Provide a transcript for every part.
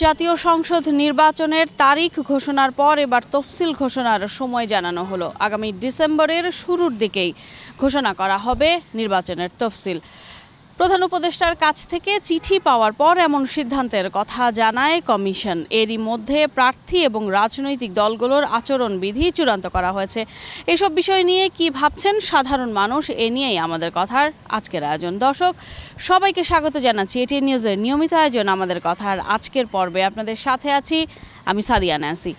জাতীয় সংসদ নির্বাচনের তারিখ ঘোষণার পর এবার তফসিল ঘোষণার সময় জানানো হলো। আগামী ডিসেম্বরের শুরুর দিকেই ঘোষণা করা হবে নির্বাচনের তফসিল। প্রধান উপদেষ্টার কাছ থেকে চিঠি পাওয়ার পর এমন সিদ্ধান্তের কথা জানায় কমিশন। এরই মধ্যে প্রার্থী এবং রাজনৈতিক দলগুলোর আচরণবিধি চূড়ান্ত করা হয়েছে। এসব বিষয় নিয়ে কি ভাবছেন সাধারণ মানুষ, এ নিয়েই আমাদের কথার আজকের আয়োজন। দর্শক সবাইকে স্বাগত জানাচ্ছি এটিএন নিউজের নিয়মিত আয়োজন আমাদের কথার আজকের পর্বে। আপনাদের সাথে আছি আমি সাদিয়া ন্যান্সি।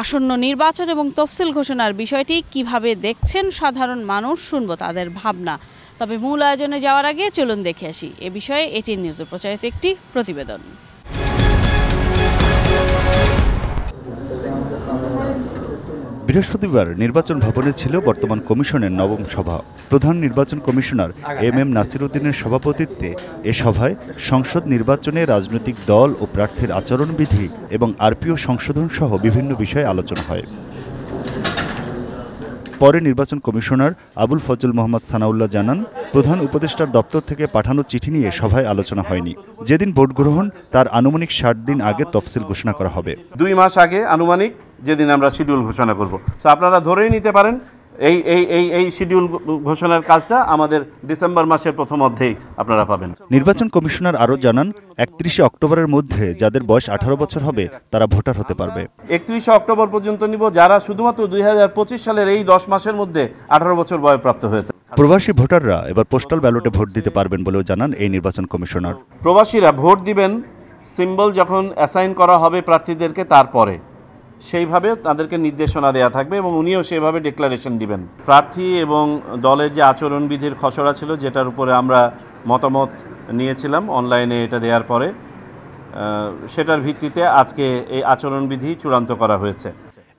আসন্ন নির্বাচন এবং তফসিল ঘোষণার বিষয়টি কিভাবে দেখছেন সাধারণ মানুষ, শুনবো তাদের ভাবনা। তবে মূল আয়োজনে যাওয়ার আগে চলুন দেখে আসি এ বিষয়ে এটিএন নিউজে প্রচারিত একটি প্রতিবেদন। বৃহস্পতিবার নির্বাচন ভবনে ছিল বর্তমান কমিশনের নবম সভা। প্রধান নির্বাচন কমিশনার এম নাসির উদ্দিনের সভাপতিত্বে এ সভায় সংসদ নির্বাচনে রাজনৈতিক দল ও প্রার্থীর আচরণবিধি এবং আরপিও সংশোধন সহ বিভিন্ন বিষয়ে আলোচনা হয়। পরে নির্বাচন কমিশনার আবুল ফজল মোহাম্মদ সানাউল্লাহ জানান, প্রধান উপদেষ্টার দপ্তর থেকে পাঠানো চিঠি নিয়ে সভায় আলোচনা হয়নি। যেদিন ভোট গ্রহণ তার আনুমানিক 60 দিন আগে তফসিল ঘোষণা করা হবে। 2 মাস আগে আনুমানিক যেদিন আমরা শিডিউল ঘোষণা করব। তো আপনারা ধরেই নিতে পারেন এই শিডিউল ঘোষণার কাজটা আমাদের ডিসেম্বর মাসের প্রথম অর্ধেই আপনারা পাবেন। নির্বাচন কমিশনার আরও জানান, 31 অক্টোবরের মধ্যে যাদের বয়স 18 বছর হবে তারা ভোটার হতে পারবে। 31 অক্টোবর পর্যন্ত নিব যারা শুধুমাত্র 2025 সালের এই 10 মাসের মধ্যে 18 বছর বয়ঃপ্রাপ্ত হয়েছে। প্রবাসী ভোটাররা এবার পোস্টাল ব্যালটে ভোট দিতে পারবেন বলেও জানান এই নির্বাচন কমিশনার। প্রবাসীরা ভোট দিবেন সিম্বল যখন অ্যাসাইন করা হবে প্রার্থীদেরকে, তারপরে সেইভাবে তাদেরকে নির্দেশনা দেওয়া থাকবে এবং উনিও সেইভাবে ডিক্লারেশন দিবেন। প্রার্থী এবং দলের যে আচরণবিধির খসড়া ছিল, যেটার উপরে আমরা মতামত নিয়েছিলাম অনলাইনে এটা দেওয়ার পরে, সেটার ভিত্তিতে আজকে এই আচরণবিধি চূড়ান্ত করা হয়েছে।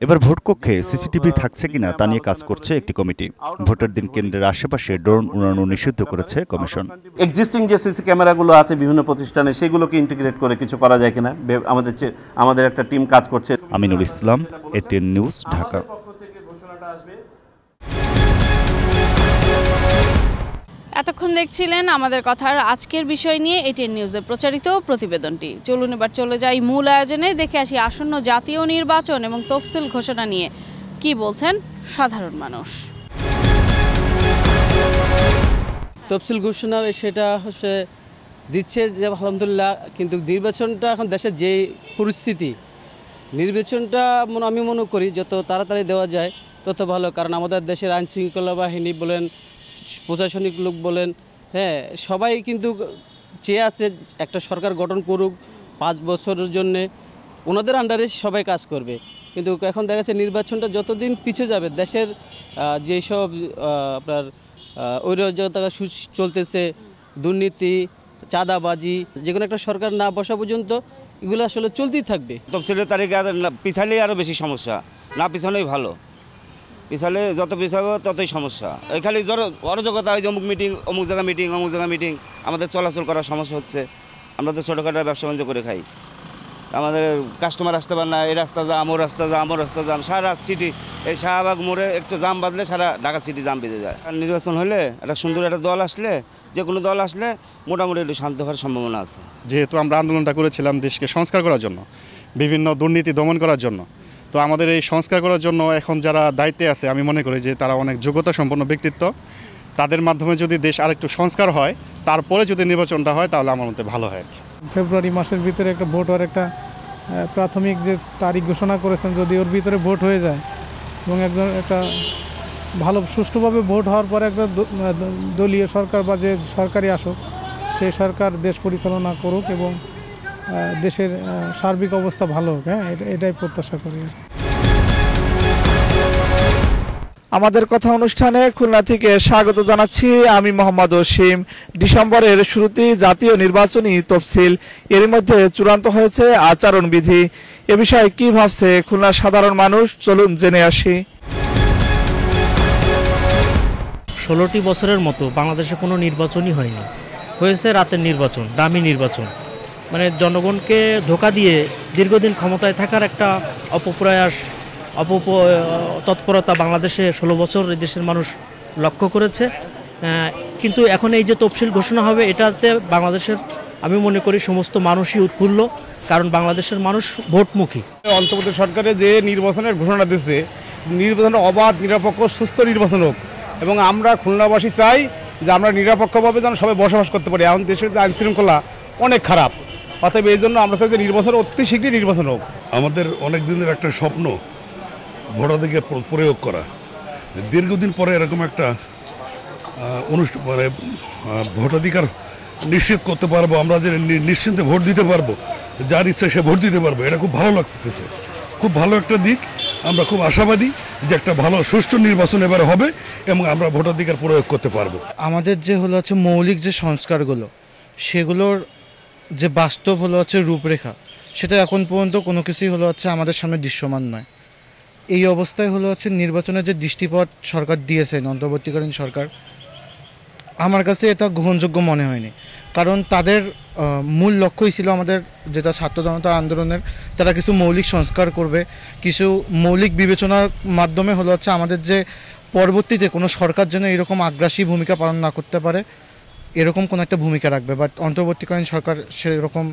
এবার ভোটকক্ষে সিসিটিভি থাকছে কিনা তা নিয়ে কাজ করছে একটি কমিটি। ভোটের দিন কেন্দ্রের আশেপাশে ড্রোন উড়ানো নিষিদ্ধ করেছে কমিশন। এক্সিস্টিং যে সিসি ক্যামেরাগুলো আছে বিভিন্ন প্রতিষ্ঠানে, সেগুলোকে ইন্টিগ্রেট করে কিছু করা যায় কিনা আমাদের একটা টিম কাজ করছে। Aminul Islam, ATN news, Dhaka. এতক্ষণ দেখছিলেন আমাদের কথার আজকের বিষয় নিয়ে এটিএন নিউজে প্রচারিত প্রতিবেদনটি। চলুন এবার চলে যাই মূল আয়োজনে, দেখে আসি আসন্ন জাতীয় নির্বাচন এবং তফসিল ঘোষণা নিয়ে কি বলছেন সাধারণ মানুষ। তফসিল ঘোষণা সেটা হচ্ছে দিচ্ছে যে আলহামদুলিল্লাহ, কিন্তু নির্বাচনটা এখন দেশের যে পরিস্থিতি, নির্বাচনটা আমি মনে করি যত তাড়াতাড়ি দেওয়া যায় তত ভালো। কারণ আমাদের দেশের আইন শৃঙ্খলা বাহিনী বলেন, প্রশাসনিক লোক বলেন, সবাই কিন্তু চেয়ে আছে একটা সরকার গঠন করুক 5 বছরের জন্যে, ওনাদের আন্ডারে সবাই কাজ করবে। কিন্তু এখন দেখা যাচ্ছে নির্বাচনটা যতদিন পিছিয়ে যাবে, দেশের যেসব আপনার অরাজকতা চলতেছে, দুর্নীতি, চাঁদাবাজি, যে কোনো একটা সরকার না বসা পর্যন্ত এগুলো আসলে চলতেই থাকবে। তফসিলের তারিখে পিছালেই আরও বেশি সমস্যা, না পিছানোই ভালো। পিছালে যত পিছাবো ততই সমস্যা। এই খালি অরাজকতা, ওই যে অমুক মিটিং, অমুক জায়গা মিটিং, অমুক জায়গা মিটিং, আমাদের চলাচল করার সমস্যা হচ্ছে। আমরা তো ছোটোখাটো ব্যবসা বাণিজ্য করে খাই, আমাদের কাস্টমার আসতে পারে না। এই রাস্তা যা, আমর রাস্তা যা, আমর রাস্তা যাম, সারা সিটি এই শাহবাগ মোড়ে একটু জাম বাঁধলে সারা ঢাকা সিটি জাম বেঁধে যায়। আর নির্বাচন হলে একটা সুন্দর একটা দল আসলে, যে কোনো দল আসলে মোটামুটি একটু শান্ত হওয়ার সম্ভাবনা আছে। যেহেতু আমরা আন্দোলনটা করেছিলাম দেশকে সংস্কার করার জন্য, বিভিন্ন দুর্নীতি দমন করার জন্য, তো আমাদের এই সংস্কার করার জন্য এখন যারা দায়িত্বে আছে, আমি মনে করি যে তারা অনেক যোগ্যতা সম্পন্ন ব্যক্তিত্ব। তাদের মাধ্যমে যদি দেশ আরেকটু সংস্কার হয়, তারপরে যদি নির্বাচনটা হয়, তাহলে আমার মতে ভালো হয়। ফেব্রুয়ারি মাসের ভিতরে একটা ভোট হওয়ার একটা প্রাথমিক যে তারিখ ঘোষণা করেছেন, যদি ওর ভিতরে ভোট হয়ে যায় এবং একটা ভালো সুষ্ঠুভাবে ভোট হওয়ার পরে একটা দলীয় সরকার বা যে সরকারি আসুক, সেই সরকার দেশ পরিচালনা করুক এবং দেশের সার্বিক অবস্থা ভালো হোক, এটাই প্রত্যাশা করি। আমাদের কথা অনুষ্ঠানে খুলনা থেকে স্বাগত জানাচ্ছি আমি মোহাম্মদ ওসিম। ডিসেম্বরের শুরুতেই জাতীয় নির্বাচনী তফসিল, এর মধ্যে চূড়ান্ত হয়েছে আচরণবিধি। এ বিষয়ে কি ভাবছে খুলনার সাধারণ মানুষ, চলুন জেনে আসি। 16টি বছরের মতো বাংলাদেশে কোনো নির্বাচনই হয়নি, হয়েছে রাতের নির্বাচন, দামি নির্বাচন। মানে জনগণকে ধোঁকা দিয়ে দীর্ঘদিন ক্ষমতায় থাকার একটা অপপ্রয়াস, তৎপরতা বাংলাদেশে 16 বছর এই দেশের মানুষ লক্ষ্য করেছে। কিন্তু এখন এই যে তফসিল ঘোষণা হবে, এটাতে বাংলাদেশের আমি মনে করি সমস্ত মানুষই উৎফুল্ল কারণ বাংলাদেশের মানুষ ভোটমুখী। অন্তর্বর্তী সরকারের যে নির্বাচনের ঘোষণা দিচ্ছে, নির্বাচন অবাধ, নিরপেক্ষ, সুস্থ নির্বাচন হোক এবং আমরা খুলনাবাসী চাই যে আমরা নিরপেক্ষভাবে যেন সবাই বসবাস করতে পারি। এখন দেশের যে আইনশৃঙ্খলা অনেক খারাপ, অতএব এই জন্য আমরা চাই যে নির্বাচন অতি শীঘ্রই নির্বাচন হোক। আমাদের অনেক দিনের একটা স্বপ্ন ভোটাধিকার প্রয়োগ করা, দীর্ঘদিন পরে এরকম একটা ভোটাধিকার নিশ্চিত করতে পারবো, আমরা যে নিশ্চিন্তে ভোট দিতে পারবো, যার ইচ্ছা সে ভোট দিতে পারবো, এটা খুব ভালো লাগতেছে। খুব ভালো একটা দিক। আমরা খুব আশাবাদী যে একটা ভালো সুষ্ঠু নির্বাচন এবারে হবে এবং আমরা ভোটাধিকার প্রয়োগ করতে পারবো। আমাদের যে মৌলিক যে সংস্কারগুলো, সেগুলোর যে বাস্তব রূপরেখা, সেটা এখন পর্যন্ত কোনো কিছুই আমাদের সামনে দৃশ্যমান নয়। এই অবস্থায় নির্বাচনের যে দৃষ্টিপট সরকার দিয়েছেন, অন্তর্বর্তীকালীন সরকার, আমার কাছে এটা গ্রহণযোগ্য মনে হয়নি। কারণ তাদের মূল লক্ষ্যই ছিল আমাদের যেটা ছাত্র জনতা আন্দোলনের, তারা কিছু মৌলিক সংস্কার করবে, কিছু মৌলিক বিবেচনার মাধ্যমে আমাদের যে পরবর্তীতে কোনো সরকার যেন এরকম আগ্রাসী ভূমিকা পালন না করতে পারে, এরকম কোনো একটা ভূমিকা রাখবে। বাট অন্তর্বর্তীকালীন সরকার সেরকম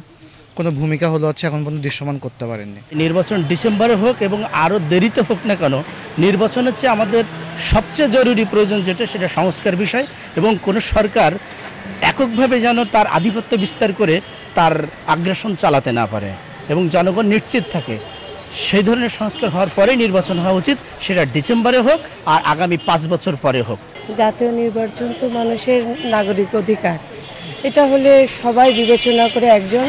কোনো ভূমিকা এখন পর্যন্ত দৃশ্যমান করতে পারেননি। নির্বাচন ডিসেম্বরে হোক এবং আরও দেরিতে হোক না কেন, নির্বাচন হচ্ছে আমাদের সবচেয়ে জরুরি প্রয়োজন, যেটা সেটা সংস্কার বিষয়। এবং কোনো সরকার এককভাবে যেন তার আধিপত্য বিস্তার করে তার আগ্রাসন চালাতে না পারে এবং জনগণ নিশ্চিত থাকে, সেই ধরনের সংস্কার হওয়ার পরে নির্বাচন হওয়া উচিত। সেটা ডিসেম্বরে হোক আর আগামী 5 বছর পরে হোক। জাতীয় নির্বাচন তো মানুষের নাগরিক অধিকার, এটা হলে সবাই বিবেচনা করে একজন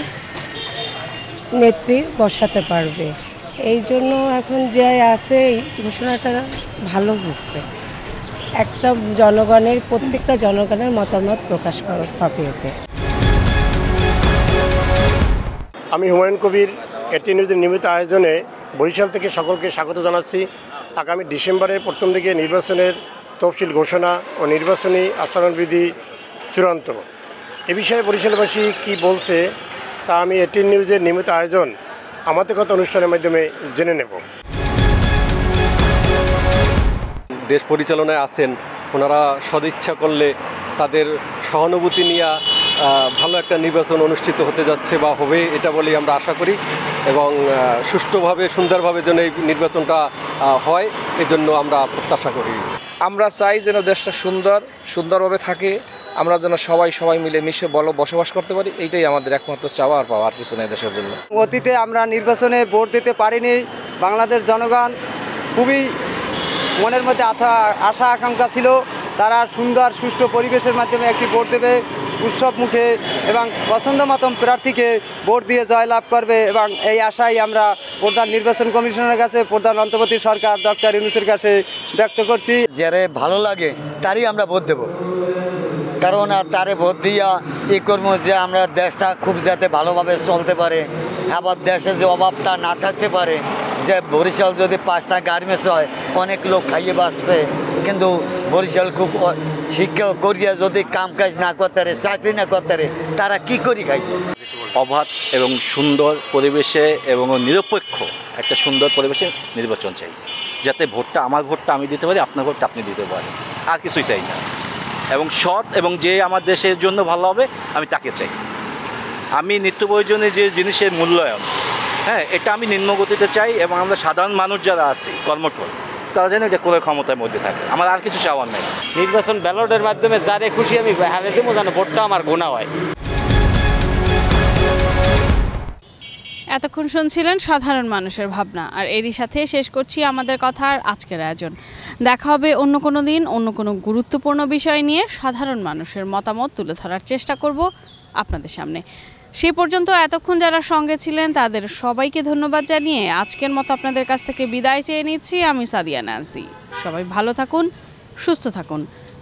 নেত্রী বসাতে পারবে। এই জন্য এখন যে আছে এই ঘোষণাটা ভালো বুঝতে, একটা জনগণের, প্রত্যেকটা জনগণের মতামত প্রকাশ পাবে এতে। আমি হুমায়ুন কবির, এটি নিউজের নিয়মিত আয়োজনে বরিশাল থেকে সকলকে স্বাগত জানাচ্ছি। আগামী ডিসেম্বরের প্রথম দিকে নির্বাচনের তফসিল ঘোষণা ও নির্বাচনী আচরণবিধি চূড়ান্ত। এ বিষয়ে বরিশালবাসী কি বলছে তা আমি এটি নিউজের নিয়মিত আয়োজন আমাদের কথা অনুষ্ঠানের মাধ্যমে জেনে নেব। দেশ পরিচালনায় আছেন, ওনারা সদিচ্ছা করলে তাদের সহানুভূতি নিয়ে ভালো একটা নির্বাচন অনুষ্ঠিত হতে যাচ্ছে বা হবে, এটা বলেই আমরা আশা করি। এবং সুষ্ঠুভাবে, সুন্দরভাবে যেন এই নির্বাচনটা হয়, এজন্য আমরা প্রত্যাশা করি। আমরা চাই যেন দেশটা সুন্দরভাবে থাকে, আমরা যেন সবাই মিলে মিশে বসবাস করতে পারি। এইটাই আমাদের একমাত্র চাওয়া আর পাওয়ার কিছু নেই দেশের জন্য। অতীতে আমরা নির্বাচনে ভোট দিতে পারিনি। বাংলাদেশ জনগণ খুবই মনের মধ্যে আশা আকাঙ্ক্ষা ছিল, তারা সুন্দর সুষ্ঠু পরিবেশের মাধ্যমে একটি ভোট দেবে উৎসব মুখে এবং পছন্দ মতন প্রার্থীকে ভোট দিয়ে জয়লাভ করবে। এবং এই আশাই আমরা প্রধান নির্বাচন কমিশনের কাছে, প্রধান অন্তর্বর্তী সরকার ডক্টর ইউনূসের কাছে ব্যক্ত করছি। যারে ভালো লাগে তারই আমরা ভোট দেব, কারণ তারে ভোট দিয়া এই কর্ম যে আমরা দেশটা খুব যাতে ভালোভাবে চলতে পারে, আবার দেশে যে অভাবটা না থাকতে পারে। যে বরিশাল যদি 5টা গার্মেন্টস হয়, অনেক লোক খাইয়ে বাঁচবে, কিন্তু বরিশাল খুব শিক্ষা করিয়া যদি কাম কাজ না করতে পারে, চাকরি না করতে পারে, তারা কি করি খাইবে। অবাধ এবং সুন্দর পরিবেশে এবং নিরপেক্ষ একটা সুন্দর পরিবেশে নির্বাচন চাই, যাতে ভোটটা, আমার ভোটটা আমি দিতে পারি, আপনার ভোটটা আপনি দিতে পারেন, আর কিছুই চাই না। এবং সৎ এবং যে আমার দেশের জন্য ভালো হবে আমি তাকে চাই। আমি নিত্য প্রয়োজনীয় যে জিনিসের মূল্যায়ন, এটা আমি নিম্নগতিতে চাই। এবং আমরা সাধারণ মানুষ যারা আছি কর্মঠোর, তারা যেন এটা করে ক্ষমতার মধ্যে থাকে, আমার আর কিছু চাওয়ার নেই। নির্বাচন ব্যালটের মাধ্যমে যারে খুশি আমি হারিয়ে দেবো, যেন ভোটটা আমার গোনা হয়। এতক্ষণ শুনছিলেন সাধারণ মানুষের ভাবনা, আর এরই সাথে শেষ করছি আমাদের কথার আজকের আয়োজন। দেখা হবে অন্য কোনো দিন অন্য কোনো গুরুত্বপূর্ণ বিষয় নিয়ে। সাধারণ মানুষের মতামত তুলে ধরার চেষ্টা করব আপনাদের সামনে। সেই পর্যন্ত এতক্ষণ যারা সঙ্গে ছিলেন তাদের সবাইকে ধন্যবাদ জানিয়ে আজকের মতো আপনাদের কাছ থেকে বিদায় চেয়ে নিচ্ছি। আমি সাদিয়া নাজি। সবাই ভালো থাকুন, সুস্থ থাকুন,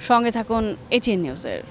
সঙ্গে থাকুন এটিএন নিউজের।